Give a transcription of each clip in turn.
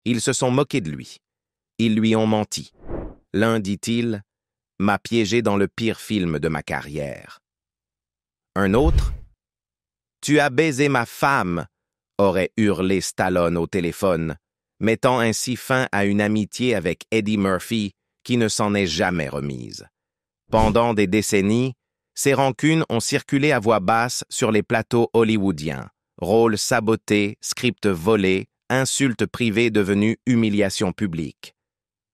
Ils se sont moqués de lui. Ils lui ont menti. L'un, dit-il, m'a piégé dans le pire film de ma carrière. Un autre, « Tu as baisé ma femme », aurait hurlé Stallone au téléphone, mettant ainsi fin à une amitié avec Eddie Murphy qui ne s'en est jamais remise. Pendant des décennies, ces rancunes ont circulé à voix basse sur les plateaux hollywoodiens. Rôles sabotés, scripts volés, insultes privées devenues humiliations publiques.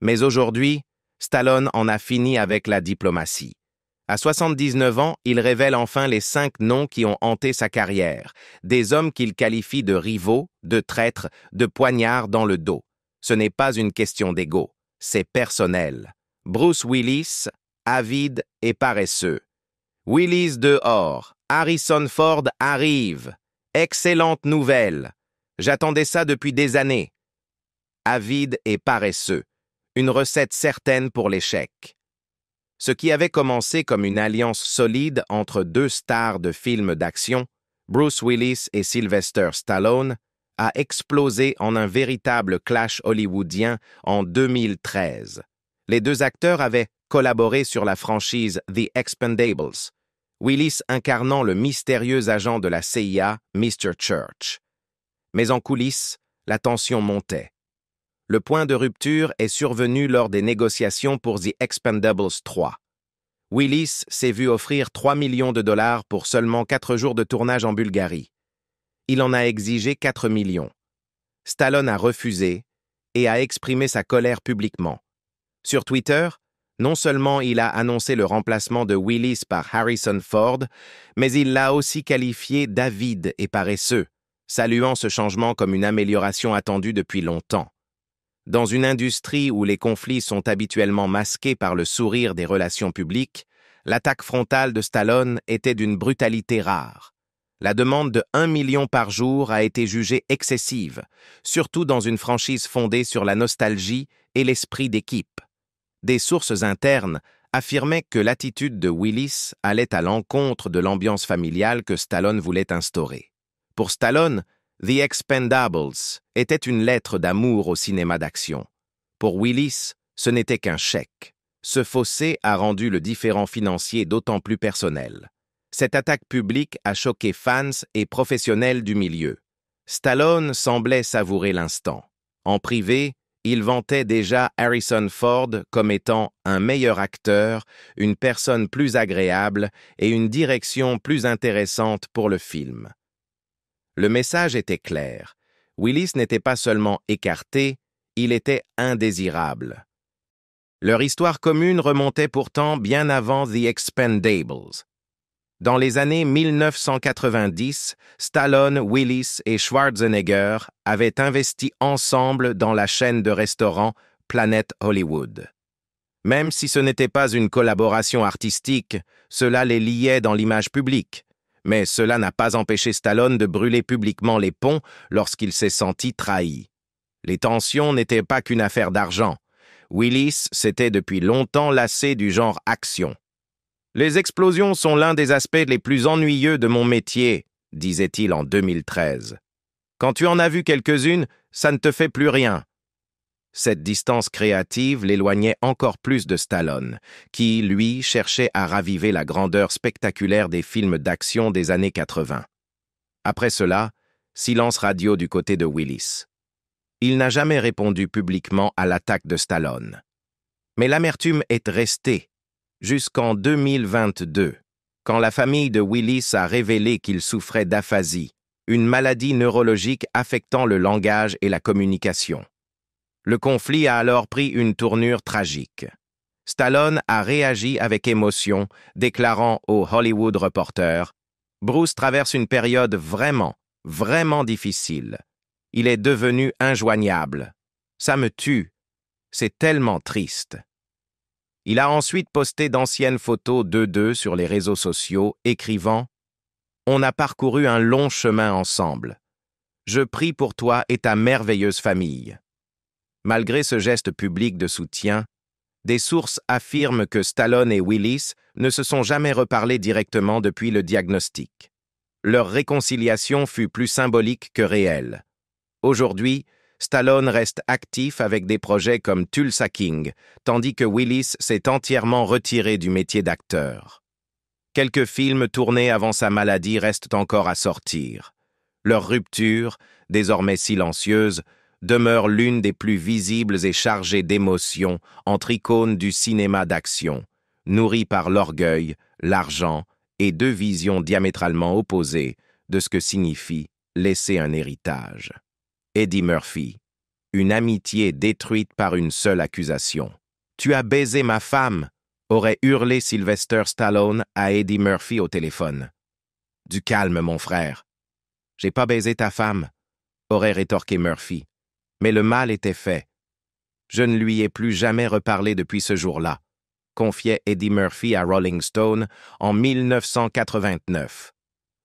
Mais aujourd'hui, Stallone en a fini avec la diplomatie. À 79 ans, il révèle enfin les 5 noms qui ont hanté sa carrière, des hommes qu'il qualifie de rivaux, de traîtres, de poignards dans le dos. Ce n'est pas une question d'ego, c'est personnel. Bruce Willis, avide et paresseux. Willis dehors, Harrison Ford arrive. Excellente nouvelle. J'attendais ça depuis des années. Avide et paresseux. Une recette certaine pour l'échec. Ce qui avait commencé comme une alliance solide entre 2 stars de films d'action, Bruce Willis et Sylvester Stallone, a explosé en un véritable clash hollywoodien en 2013. Les 2 acteurs avaient collaboré sur la franchise The Expendables, Willis incarnant le mystérieux agent de la CIA, Mr. Church. Mais en coulisses, la tension montait. Le point de rupture est survenu lors des négociations pour The Expendables 3. Willis s'est vu offrir 3 millions de dollars pour seulement 4 jours de tournage en Bulgarie. Il en a exigé 4 millions. Stallone a refusé et a exprimé sa colère publiquement. Sur Twitter, non seulement il a annoncé le remplacement de Willis par Harrison Ford, mais il l'a aussi qualifié d'avide et paresseux, saluant ce changement comme une amélioration attendue depuis longtemps. Dans une industrie où les conflits sont habituellement masqués par le sourire des relations publiques, l'attaque frontale de Stallone était d'une brutalité rare. La demande de 1 million par jour a été jugée excessive, surtout dans une franchise fondée sur la nostalgie et l'esprit d'équipe. Des sources internes affirmaient que l'attitude de Willis allait à l'encontre de l'ambiance familiale que Stallone voulait instaurer. Pour Stallone, The Expendables était une lettre d'amour au cinéma d'action. Pour Willis, ce n'était qu'un chèque. Ce fossé a rendu le différend financier d'autant plus personnel. Cette attaque publique a choqué fans et professionnels du milieu. Stallone semblait savourer l'instant. En privé, il vantait déjà Harrison Ford comme étant un meilleur acteur, une personne plus agréable et une direction plus intéressante pour le film. Le message était clair. Willis n'était pas seulement écarté, il était indésirable. Leur histoire commune remontait pourtant bien avant The Expendables. Dans les années 1990, Stallone, Willis et Schwarzenegger avaient investi ensemble dans la chaîne de restaurants Planet Hollywood. Même si ce n'était pas une collaboration artistique, cela les liait dans l'image publique. Mais cela n'a pas empêché Stallone de brûler publiquement les ponts lorsqu'il s'est senti trahi. Les tensions n'étaient pas qu'une affaire d'argent. Willis s'était depuis longtemps lassé du genre action. « Les explosions sont l'un des aspects les plus ennuyeux de mon métier », disait-il en 2013. « Quand tu en as vu quelques-unes, ça ne te fait plus rien. » Cette distance créative l'éloignait encore plus de Stallone, qui, lui, cherchait à raviver la grandeur spectaculaire des films d'action des années 80. Après cela, silence radio du côté de Willis. Il n'a jamais répondu publiquement à l'attaque de Stallone. Mais l'amertume est restée, jusqu'en 2022, quand la famille de Willis a révélé qu'il souffrait d'aphasie, une maladie neurologique affectant le langage et la communication. Le conflit a alors pris une tournure tragique. Stallone a réagi avec émotion, déclarant au Hollywood Reporter « Bruce traverse une période vraiment difficile. Il est devenu injoignable. Ça me tue. C'est tellement triste. » Il a ensuite posté d'anciennes photos d'eux deux sur les réseaux sociaux, écrivant « On a parcouru un long chemin ensemble. Je prie pour toi et ta merveilleuse famille. » Malgré ce geste public de soutien, des sources affirment que Stallone et Willis ne se sont jamais reparlé directement depuis le diagnostic. Leur réconciliation fut plus symbolique que réelle. Aujourd'hui, Stallone reste actif avec des projets comme Tulsa King, tandis que Willis s'est entièrement retiré du métier d'acteur. Quelques films tournés avant sa maladie restent encore à sortir. Leur rupture, désormais silencieuse, demeure l'une des plus visibles et chargées d'émotions entre icônes du cinéma d'action, nourries par l'orgueil, l'argent et deux visions diamétralement opposées de ce que signifie laisser un héritage. Eddie Murphy, une amitié détruite par une seule accusation. « Tu as baisé ma femme !» aurait hurlé Sylvester Stallone à Eddie Murphy au téléphone. « Du calme, mon frère. J'ai pas baisé ta femme !» aurait rétorqué Murphy. Mais le mal était fait. Je ne lui ai plus jamais reparlé depuis ce jour-là, confiait Eddie Murphy à Rolling Stone en 1989.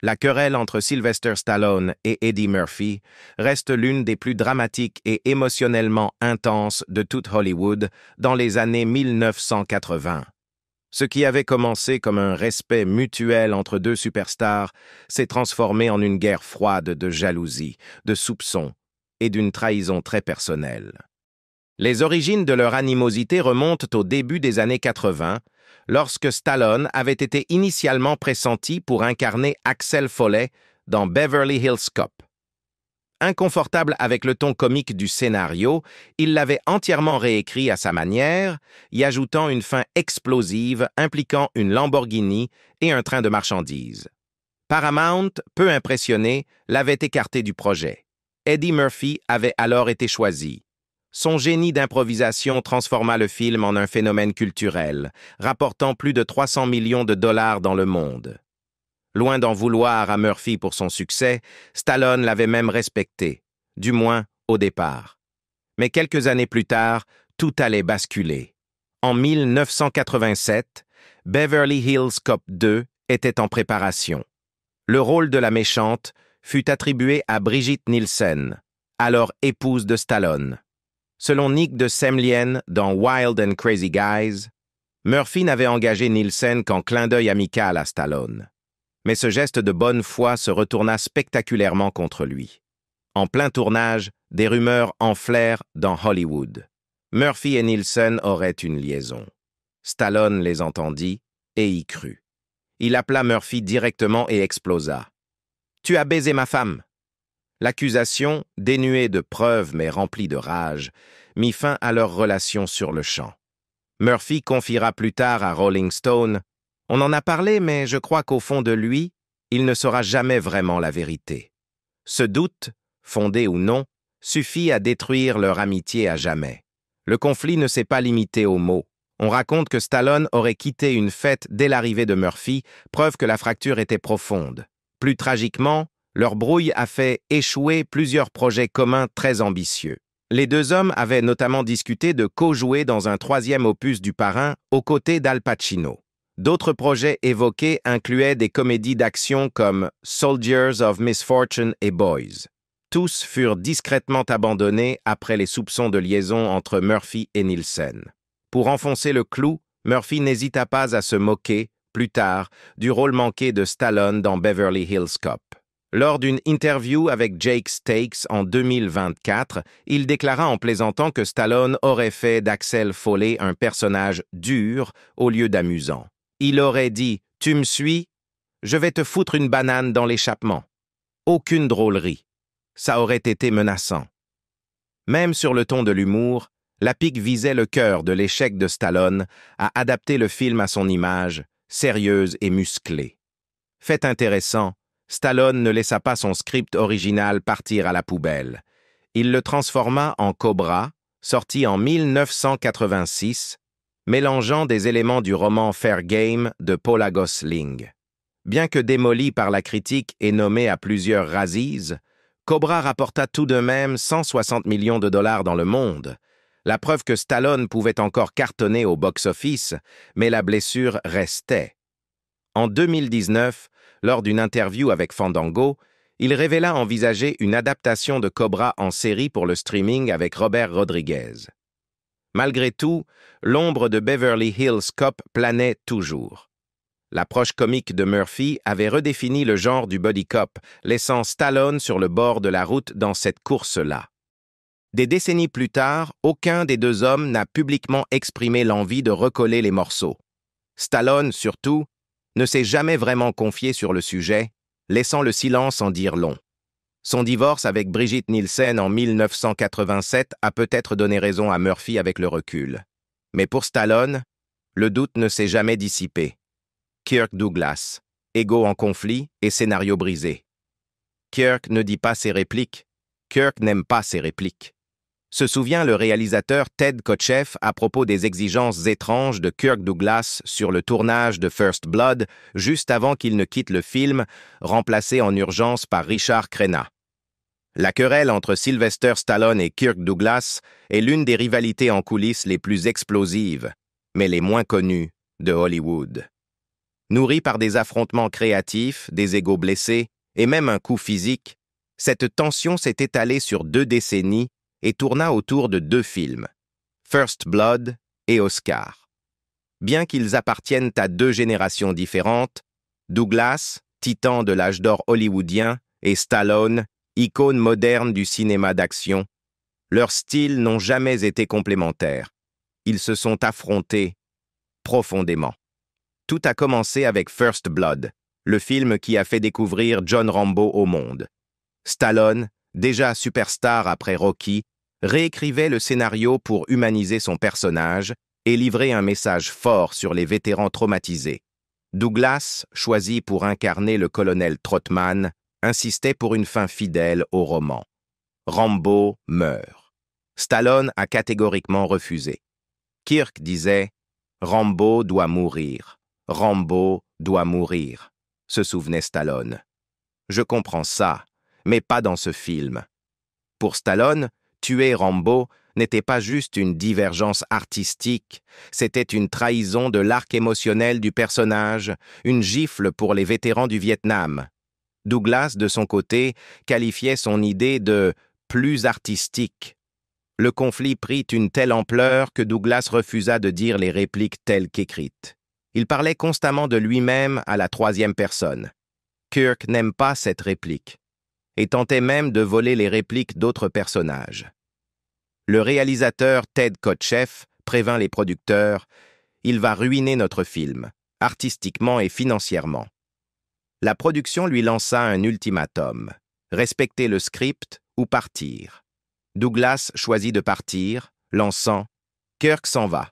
La querelle entre Sylvester Stallone et Eddie Murphy reste l'une des plus dramatiques et émotionnellement intenses de toute Hollywood dans les années 1980. Ce qui avait commencé comme un respect mutuel entre deux superstars s'est transformé en une guerre froide de jalousie, de soupçons et d'une trahison très personnelle. Les origines de leur animosité remontent au début des années 80, lorsque Stallone avait été initialement pressenti pour incarner Axel Foley dans Beverly Hills Cop. Inconfortable avec le ton comique du scénario, il l'avait entièrement réécrit à sa manière, y ajoutant une fin explosive impliquant une Lamborghini et un train de marchandises. Paramount, peu impressionné, l'avait écarté du projet. Eddie Murphy avait alors été choisi. Son génie d'improvisation transforma le film en un phénomène culturel, rapportant plus de 300 millions de dollars dans le monde. Loin d'en vouloir à Murphy pour son succès, Stallone l'avait même respecté, du moins au départ. Mais quelques années plus tard, tout allait basculer. En 1987, Beverly Hills Cop 2 était en préparation. Le rôle de la méchante fut attribué à Brigitte Nielsen, alors épouse de Stallone. Selon Nick de Semlien dans Wild and Crazy Guys, Murphy n'avait engagé Nielsen qu'en clin d'œil amical à Stallone. Mais ce geste de bonne foi se retourna spectaculairement contre lui. En plein tournage, des rumeurs enflèrent dans Hollywood. Murphy et Nielsen auraient une liaison. Stallone les entendit et y crut. Il appela Murphy directement et explosa. « Tu as baisé ma femme !» L'accusation, dénuée de preuves mais remplie de rage, mit fin à leur relation sur le champ. Murphy confiera plus tard à Rolling Stone « On en a parlé, mais je crois qu'au fond de lui, il ne saura jamais vraiment la vérité. » Ce doute, fondé ou non, suffit à détruire leur amitié à jamais. Le conflit ne s'est pas limité aux mots. On raconte que Stallone aurait quitté une fête dès l'arrivée de Murphy, preuve que la fracture était profonde. Plus tragiquement, leur brouille a fait échouer plusieurs projets communs très ambitieux. Les deux hommes avaient notamment discuté de co-jouer dans un troisième opus du Parrain aux côtés d'Al Pacino. D'autres projets évoqués incluaient des comédies d'action comme Soldiers of Misfortune et Boys. Tous furent discrètement abandonnés après les soupçons de liaison entre Murphy et Nielsen. Pour enfoncer le clou, Murphy n'hésita pas à se moquer, plus tard, du rôle manqué de Stallone dans Beverly Hills Cop. Lors d'une interview avec Jake Stakes en 2024, il déclara en plaisantant que Stallone aurait fait d'Axel Foley un personnage dur au lieu d'amusant. Il aurait dit « Tu me suis? Je vais te foutre une banane dans l'échappement. » Aucune drôlerie. Ça aurait été menaçant. Même sur le ton de l'humour, la pique visait le cœur de l'échec de Stallone à adapter le film à son image, sérieuse et musclée. Fait intéressant, Stallone ne laissa pas son script original partir à la poubelle. Il le transforma en Cobra, sorti en 1986, mélangeant des éléments du roman Fair Game de Paula Gosling. Bien que démoli par la critique et nommé à plusieurs Razzies, Cobra rapporta tout de même 160 millions de dollars dans le monde, la preuve que Stallone pouvait encore cartonner au box-office, mais la blessure restait. En 2019, lors d'une interview avec Fandango, il révéla envisager une adaptation de Cobra en série pour le streaming avec Robert Rodriguez. Malgré tout, l'ombre de Beverly Hills Cop planait toujours. L'approche comique de Murphy avait redéfini le genre du buddy cop, laissant Stallone sur le bord de la route dans cette course-là. Des décennies plus tard, aucun des deux hommes n'a publiquement exprimé l'envie de recoller les morceaux. Stallone, surtout, ne s'est jamais vraiment confié sur le sujet, laissant le silence en dire long. Son divorce avec Brigitte Nielsen en 1987 a peut-être donné raison à Murphy avec le recul. Mais pour Stallone, le doute ne s'est jamais dissipé. Kirk Douglas, ego en conflit et scénario brisé. Kirk ne dit pas ses répliques. Kirk n'aime pas ses répliques. Se souvient le réalisateur Ted Kotcheff à propos des exigences étranges de Kirk Douglas sur le tournage de First Blood, juste avant qu'il ne quitte le film, remplacé en urgence par Richard Crenna. La querelle entre Sylvester Stallone et Kirk Douglas est l'une des rivalités en coulisses les plus explosives, mais les moins connues, de Hollywood. Nourrie par des affrontements créatifs, des égos blessés et même un coup physique, cette tension s'est étalée sur 2 décennies et tourna autour de 2 films, First Blood et Oscar. Bien qu'ils appartiennent à 2 générations différentes, Douglas, titan de l'âge d'or hollywoodien, et Stallone, icône moderne du cinéma d'action, leurs styles n'ont jamais été complémentaires. Ils se sont affrontés profondément. Tout a commencé avec First Blood, le film qui a fait découvrir John Rambo au monde. Stallone, déjà superstar après Rocky, réécrivait le scénario pour humaniser son personnage et livrer un message fort sur les vétérans traumatisés. Douglas, choisi pour incarner le colonel Trotman, insistait pour une fin fidèle au roman. Rambo meurt. Stallone a catégoriquement refusé. Kirk disait « Rambo doit mourir. Rambo doit mourir », se souvenait Stallone. Je comprends ça, mais pas dans ce film. Pour Stallone, tuer Rambo n'était pas juste une divergence artistique, c'était une trahison de l'arc émotionnel du personnage, une gifle pour les vétérans du Vietnam. Douglas, de son côté, qualifiait son idée de « plus artistique ». Le conflit prit une telle ampleur que Douglas refusa de dire les répliques telles qu'écrites. Il parlait constamment de lui-même à la 3e personne. Kirk n'aime pas cette réplique et tentait même de voler les répliques d'autres personnages. Le réalisateur Ted Kotcheff prévint les producteurs « Il va ruiner notre film, artistiquement et financièrement ». La production lui lança un ultimatum « Respecter le script ou partir ». Douglas choisit de partir, lançant « Kirk s'en va ».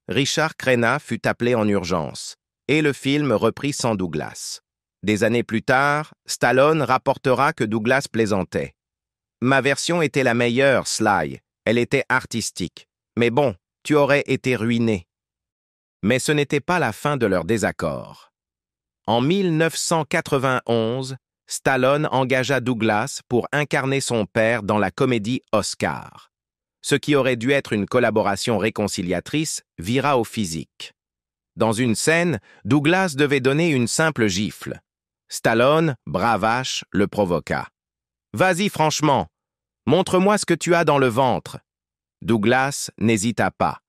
Richard Crenna fut appelé en urgence, et le film reprit sans Douglas. Des années plus tard, Stallone rapportera que Douglas plaisantait. « Ma version était la meilleure, Sly. Elle était artistique. Mais bon, tu aurais été ruiné. » Mais ce n'était pas la fin de leur désaccord. En 1991, Stallone engagea Douglas pour incarner son père dans la comédie Oscar. Ce qui aurait dû être une collaboration réconciliatrice vira au physique. Dans une scène, Douglas devait donner une simple gifle. Stallone, bravache, le provoqua. « Vas-y franchement, montre-moi ce que tu as dans le ventre. » Douglas n'hésita pas.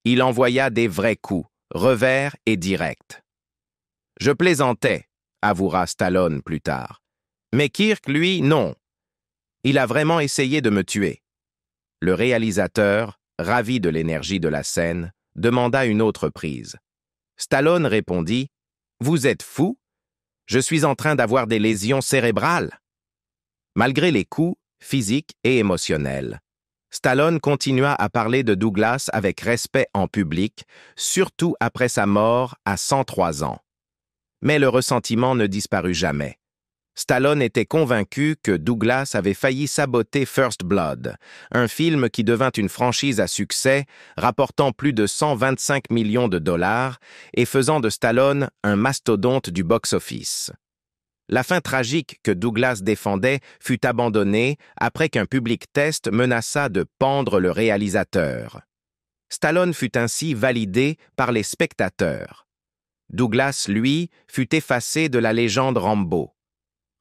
Il envoya des vrais coups, revers et directs. « Je plaisantais », avouera Stallone plus tard. Mais Kirk, lui, non. Il a vraiment essayé de me tuer. Le réalisateur, ravi de l'énergie de la scène, demanda une autre prise. Stallone répondit « Vous êtes fou? Je suis en train d'avoir des lésions cérébrales. » Malgré les coups, physiques et émotionnels, Stallone continua à parler de Douglas avec respect en public, surtout après sa mort à 103 ans. Mais le ressentiment ne disparut jamais. Stallone était convaincu que Douglas avait failli saboter First Blood, un film qui devint une franchise à succès, rapportant plus de 125 millions de dollars et faisant de Stallone un mastodonte du box-office. La fin tragique que Douglas défendait fut abandonnée après qu'un public test menaça de pendre le réalisateur. Stallone fut ainsi validé par les spectateurs. Douglas, lui, fut effacé de la légende Rambo.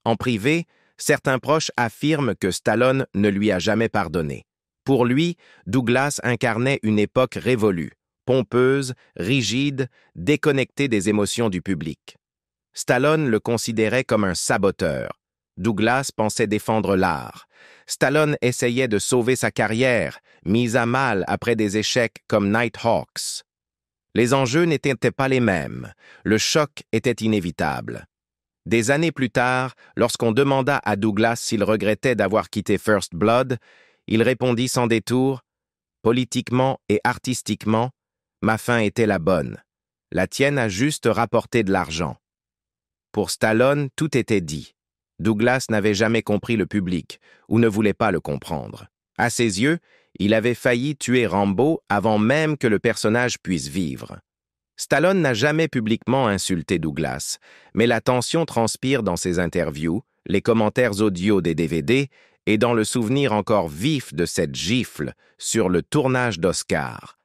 En privé, certains proches affirment que Stallone ne lui a jamais pardonné. Pour lui, Douglas incarnait une époque révolue, pompeuse, rigide, déconnectée des émotions du public. Stallone le considérait comme un saboteur, Douglas pensait défendre l'art. Stallone essayait de sauver sa carrière, mise à mal après des échecs comme Nighthawks. Les enjeux n'étaient pas les mêmes. Le choc était inévitable. Des années plus tard, lorsqu'on demanda à Douglas s'il regrettait d'avoir quitté First Blood, il répondit sans détour « Politiquement et artistiquement, ma fin était la bonne. La tienne a juste rapporté de l'argent. » Pour Stallone, tout était dit. Douglas n'avait jamais compris le public, ou ne voulait pas le comprendre. À ses yeux, il avait failli tuer Rambo avant même que le personnage puisse vivre. Stallone n'a jamais publiquement insulté Douglas, mais la tension transpire dans ses interviews, les commentaires audio des DVD et dans le souvenir encore vif de cette gifle sur le tournage d'Oscar.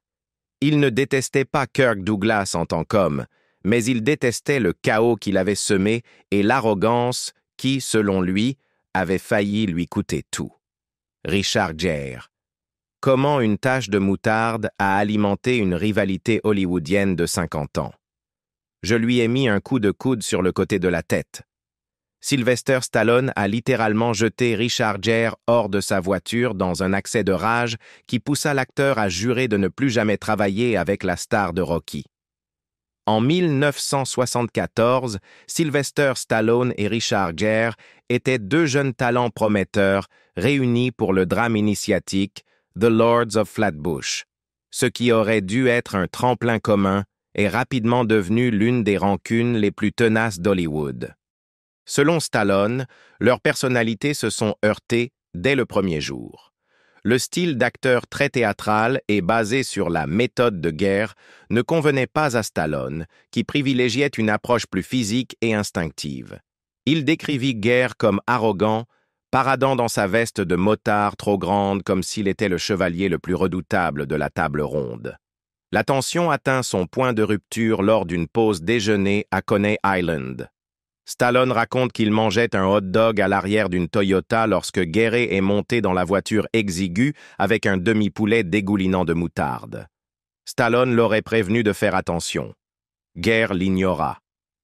Il ne détestait pas Kirk Douglas en tant qu'homme, mais il détestait le chaos qu'il avait semé et l'arrogance qui, selon lui, avait failli lui coûter tout. Richard Gere. Comment une tache de moutarde a alimenté une rivalité hollywoodienne de 50 ans. Je lui ai mis un coup de coude sur le côté de la tête. Sylvester Stallone a littéralement jeté Richard Gere hors de sa voiture dans un accès de rage qui poussa l'acteur à jurer de ne plus jamais travailler avec la star de Rocky. En 1974, Sylvester Stallone et Richard Gere étaient deux jeunes talents prometteurs réunis pour le drame initiatique The Lords of Flatbush. Ce qui aurait dû être un tremplin commun est rapidement devenu l'une des rancunes les plus tenaces d'Hollywood. Selon Stallone, leurs personnalités se sont heurtées dès le premier jour. Le style d'acteur très théâtral et basé sur la méthode de guerre ne convenait pas à Stallone, qui privilégiait une approche plus physique et instinctive. Il décrivit Gere comme arrogant, paradant dans sa veste de motard trop grande comme s'il était le chevalier le plus redoutable de la table ronde. La tension atteint son point de rupture lors d'une pause déjeuner à Coney Island. Stallone raconte qu'il mangeait un hot-dog à l'arrière d'une Toyota lorsque Gere est monté dans la voiture exiguë avec un demi-poulet dégoulinant de moutarde. Stallone l'aurait prévenu de faire attention. Gere l'ignora.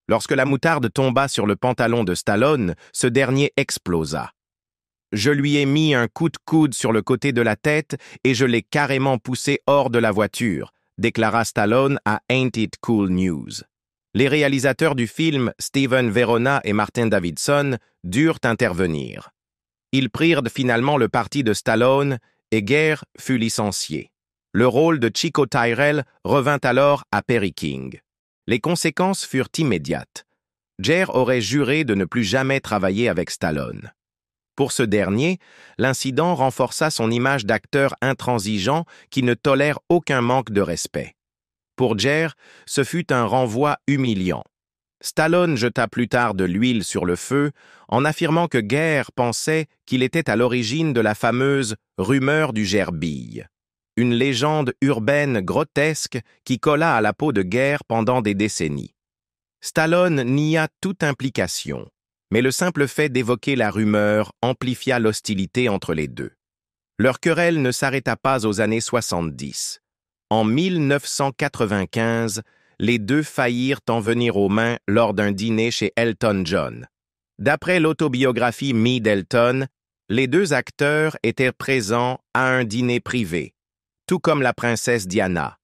Lorsque la moutarde tomba sur le pantalon de Stallone, ce dernier explosa. « Je lui ai mis un coup de coude sur le côté de la tête et je l'ai carrément poussé hors de la voiture », déclara Stallone à Ain't It Cool News. Les réalisateurs du film, Steven Verona et Martin Davidson, durent intervenir. Ils prirent finalement le parti de Stallone et Gere fut licencié. Le rôle de Chico Tyrell revint alors à Perry King. Les conséquences furent immédiates. Gere aurait juré de ne plus jamais travailler avec Stallone. Pour ce dernier, l'incident renforça son image d'acteur intransigeant qui ne tolère aucun manque de respect. Pour Gere, ce fut un renvoi humiliant. Stallone jeta plus tard de l'huile sur le feu en affirmant que Gere pensait qu'il était à l'origine de la fameuse « rumeur du gerbille », une légende urbaine grotesque qui colla à la peau de Gere pendant des décennies. Stallone nia toute implication, mais le simple fait d'évoquer la rumeur amplifia l'hostilité entre les deux. Leur querelle ne s'arrêta pas aux années 70. En 1995, les deux faillirent en venir aux mains lors d'un dîner chez Elton John. D'après l'autobiographie Me d'Elton, les deux acteurs étaient présents à un dîner privé, tout comme la princesse Diana.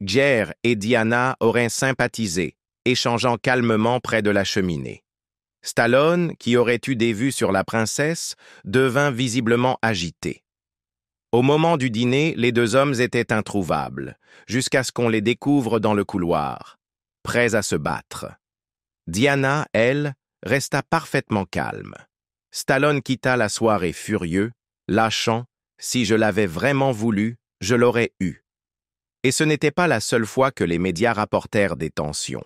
Gere et Diana auraient sympathisé, échangeant calmement près de la cheminée. Stallone, qui aurait eu des vues sur la princesse, devint visiblement agité. Au moment du dîner, les deux hommes étaient introuvables, jusqu'à ce qu'on les découvre dans le couloir, prêts à se battre. Diana, elle, resta parfaitement calme. Stallone quitta la soirée furieux, lâchant « Si je l'avais vraiment voulu, je l'aurais eu ». Et ce n'était pas la seule fois que les médias rapportèrent des tensions.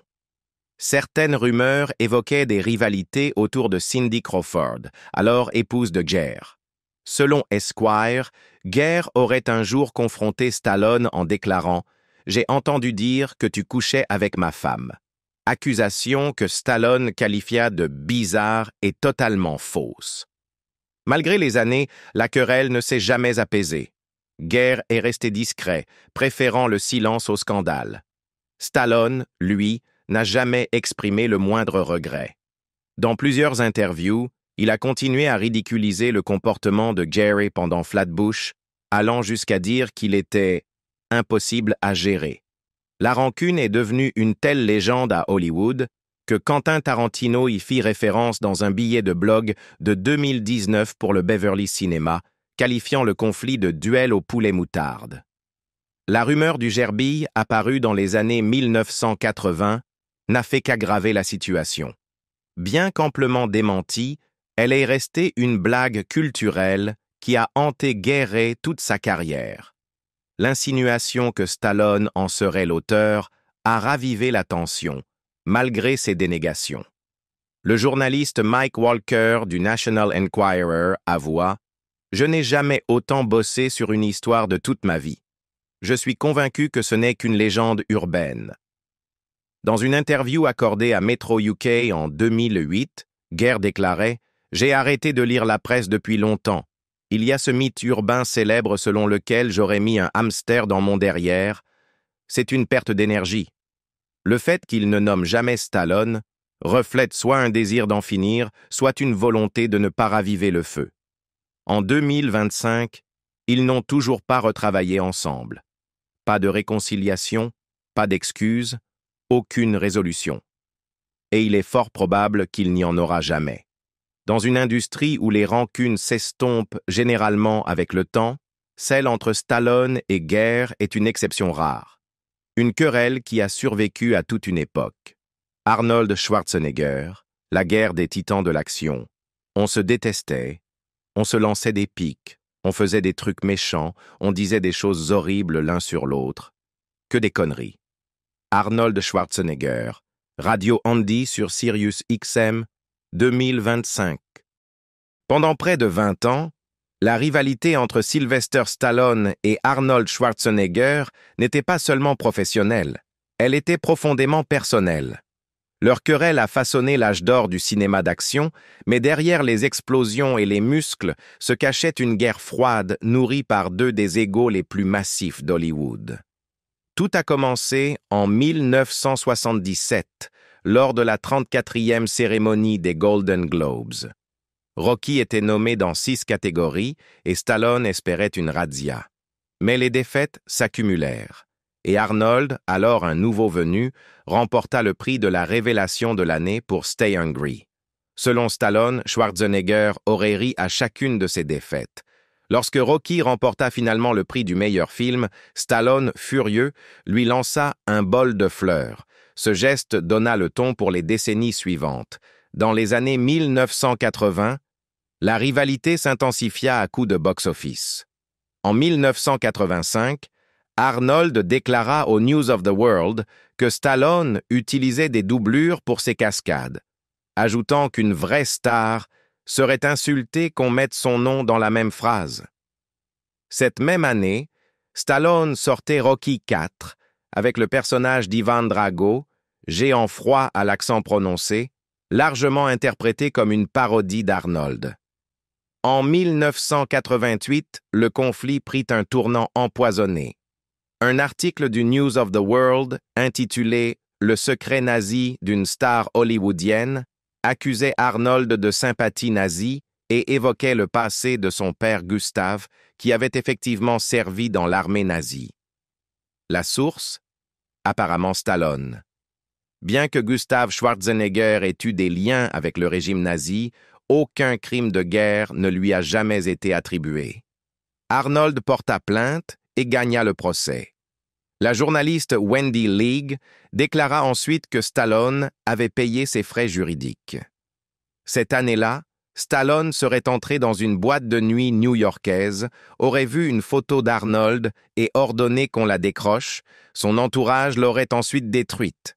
Certaines rumeurs évoquaient des rivalités autour de Cindy Crawford, alors épouse de Gere. Selon Esquire, Gere aurait un jour confronté Stallone en déclarant « J'ai entendu dire que tu couchais avec ma femme ». Accusation que Stallone qualifia de bizarre et totalement fausse. Malgré les années, la querelle ne s'est jamais apaisée. Gere est resté discret, préférant le silence au scandale. Stallone, lui, n'a jamais exprimé le moindre regret. Dans plusieurs interviews, Il a continué à ridiculiser le comportement de Jerry pendant Flatbush, allant jusqu'à dire qu'il était impossible à gérer. La rancune est devenue une telle légende à Hollywood que Quentin Tarantino y fit référence dans un billet de blog de 2019 pour le Beverly Cinema, qualifiant le conflit de duel au poulet moutarde. La rumeur du gerbille, apparue dans les années 1980, n'a fait qu'aggraver la situation. Bien qu'amplement démentie, elle est restée une blague culturelle qui a hanté Guéret toute sa carrière. L'insinuation que Stallone en serait l'auteur a ravivé la tension, malgré ses dénégations. Le journaliste Mike Walker du National Enquirer avoua « Je n'ai jamais autant bossé sur une histoire de toute ma vie. Je suis convaincu que ce n'est qu'une légende urbaine. » Dans une interview accordée à Metro UK en 2008, Guerre déclarait « J'ai arrêté de lire la presse depuis longtemps. Il y a ce mythe urbain célèbre selon lequel j'aurais mis un hamster dans mon derrière. C'est une perte d'énergie. Le fait qu'il ne nomme jamais Stallone reflète soit un désir d'en finir, soit une volonté de ne pas raviver le feu. En 2025, ils n'ont toujours pas retravaillé ensemble. Pas de réconciliation, pas d'excuses, aucune résolution. Et il est fort probable qu'il n'y en aura jamais. Dans une industrie où les rancunes s'estompent généralement avec le temps, celle entre Stallone et Guerre est une exception rare. Une querelle qui a survécu à toute une époque. Arnold Schwarzenegger, la guerre des titans de l'action. On se détestait, on se lançait des piques, on faisait des trucs méchants, on disait des choses horribles l'un sur l'autre. Que des conneries. Arnold Schwarzenegger, Radio Andy sur Sirius XM, 2025. Pendant près de 20 ans, la rivalité entre Sylvester Stallone et Arnold Schwarzenegger n'était pas seulement professionnelle, elle était profondément personnelle. Leur querelle a façonné l'âge d'or du cinéma d'action, mais derrière les explosions et les muscles se cachait une guerre froide nourrie par deux des égos les plus massifs d'Hollywood. Tout a commencé en 1977, lors de la 34e cérémonie des Golden Globes. Rocky était nommé dans 6 catégories et Stallone espérait une razzia. Mais les défaites s'accumulèrent. Et Arnold, alors un nouveau venu, remporta le prix de la révélation de l'année pour Stay Hungry. Selon Stallone, Schwarzenegger aurait ri à chacune de ses défaites. Lorsque Rocky remporta finalement le prix du meilleur film, Stallone, furieux, lui lança un bol de fleurs. Ce geste donna le ton pour les décennies suivantes. Dans les années 1980, la rivalité s'intensifia à coups de box-office. En 1985, Arnold déclara au News of the World que Stallone utilisait des doublures pour ses cascades, ajoutant qu'une vraie star serait insultée qu'on mette son nom dans la même phrase. Cette même année, Stallone sortait Rocky IV avec le personnage d'Ivan Drago, géant froid à l'accent prononcé, largement interprété comme une parodie d'Arnold. En 1988, le conflit prit un tournant empoisonné. Un article du News of the World, intitulé « Le secret nazi d'une star hollywoodienne », accusait Arnold de sympathie nazie et évoquait le passé de son père Gustav, qui avait effectivement servi dans l'armée nazie. La source? Apparemment Stallone. Bien que Gustav Schwarzenegger ait eu des liens avec le régime nazi, aucun crime de guerre ne lui a jamais été attribué. Arnold porta plainte et gagna le procès. La journaliste Wendy League déclara ensuite que Stallone avait payé ses frais juridiques. Cette année-là, Stallone serait entré dans une boîte de nuit new-yorkaise, aurait vu une photo d'Arnold et ordonné qu'on la décroche. Son entourage l'aurait ensuite détruite.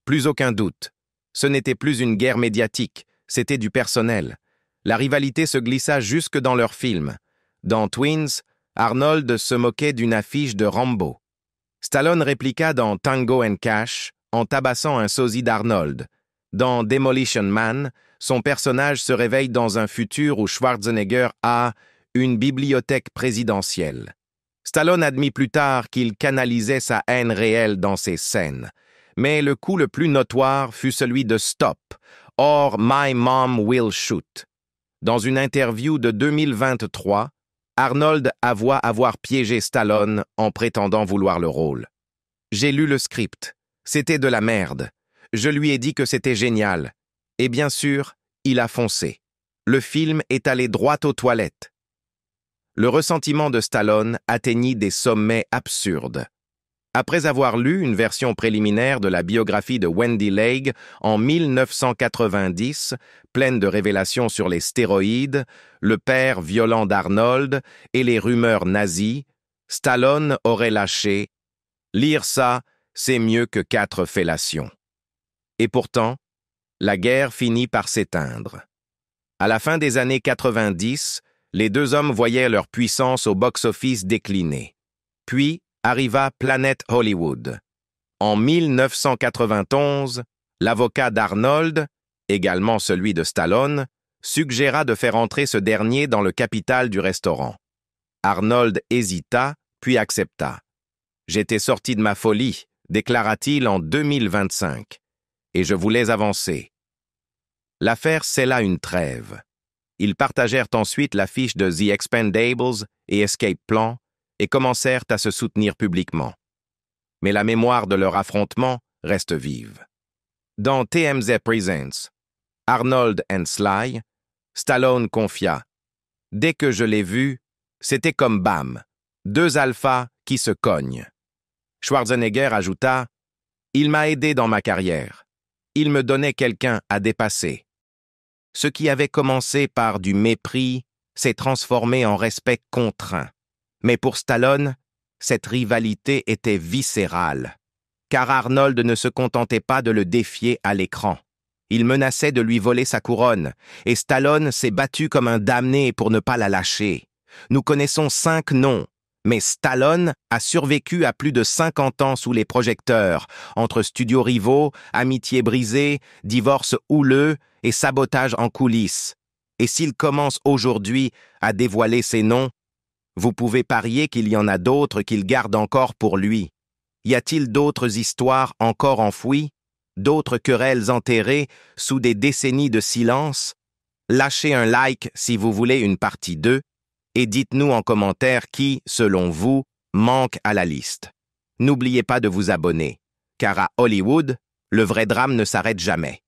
Plus aucun doute. Ce n'était plus une guerre médiatique, c'était du personnel. La rivalité se glissa jusque dans leurs films. Dans Twins, Arnold se moquait d'une affiche de Rambo. Stallone répliqua dans Tango and Cash en tabassant un sosie d'Arnold. Dans Demolition Man, son personnage se réveille dans un futur où Schwarzenegger a une bibliothèque présidentielle. Stallone admit plus tard qu'il canalisait sa haine réelle dans ses scènes. Mais le coup le plus notoire fut celui de Stop, or My Mom Will Shoot. Dans une interview de 2023, Arnold avoua avoir piégé Stallone en prétendant vouloir le rôle. J'ai lu le script. C'était de la merde. Je lui ai dit que c'était génial. Et bien sûr, il a foncé. Le film est allé droit aux toilettes. Le ressentiment de Stallone atteignit des sommets absurdes. Après avoir lu une version préliminaire de la biographie de Wendy Legg en 1990, pleine de révélations sur les stéroïdes, le père violent d'Arnold et les rumeurs nazies, Stallone aurait lâché « Lire ça, c'est mieux que 4 fellations ». Et pourtant, la guerre finit par s'éteindre. À la fin des années 90, les deux hommes voyaient leur puissance au box-office décliner. Puis arriva Planet Hollywood. En 1991, l'avocat d'Arnold, également celui de Stallone, suggéra de faire entrer ce dernier dans le capital du restaurant. Arnold hésita, puis accepta. « J'étais sorti de ma folie », déclara-t-il en 2025, « et je voulais avancer. » L'affaire scella une trêve. Ils partagèrent ensuite l'affiche de The Expendables et Escape Plan et commencèrent à se soutenir publiquement. Mais la mémoire de leur affrontement reste vive. Dans TMZ Presents, Arnold and Sly, Stallone confia « Dès que je l'ai vu, c'était comme bam, 2 alphas qui se cognent. » Schwarzenegger ajouta « Il m'a aidé dans ma carrière. Il me donnait quelqu'un à dépasser. » Ce qui avait commencé par du mépris s'est transformé en respect contraint. Mais pour Stallone, cette rivalité était viscérale, car Arnold ne se contentait pas de le défier à l'écran. Il menaçait de lui voler sa couronne, et Stallone s'est battu comme un damné pour ne pas la lâcher. Nous connaissons 5 noms, mais Stallone a survécu à plus de 50 ans sous les projecteurs, entre studios rivaux, amitiés brisées, divorces houleux et sabotage en coulisses. Et s'il commence aujourd'hui à dévoiler ses noms, vous pouvez parier qu'il y en a d'autres qu'il garde encore pour lui. Y a-t-il d'autres histoires encore enfouies? D'autres querelles enterrées sous des décennies de silence? Lâchez un like si vous voulez une partie 2 et dites-nous en commentaire qui, selon vous, manque à la liste. N'oubliez pas de vous abonner, car à Hollywood, le vrai drame ne s'arrête jamais.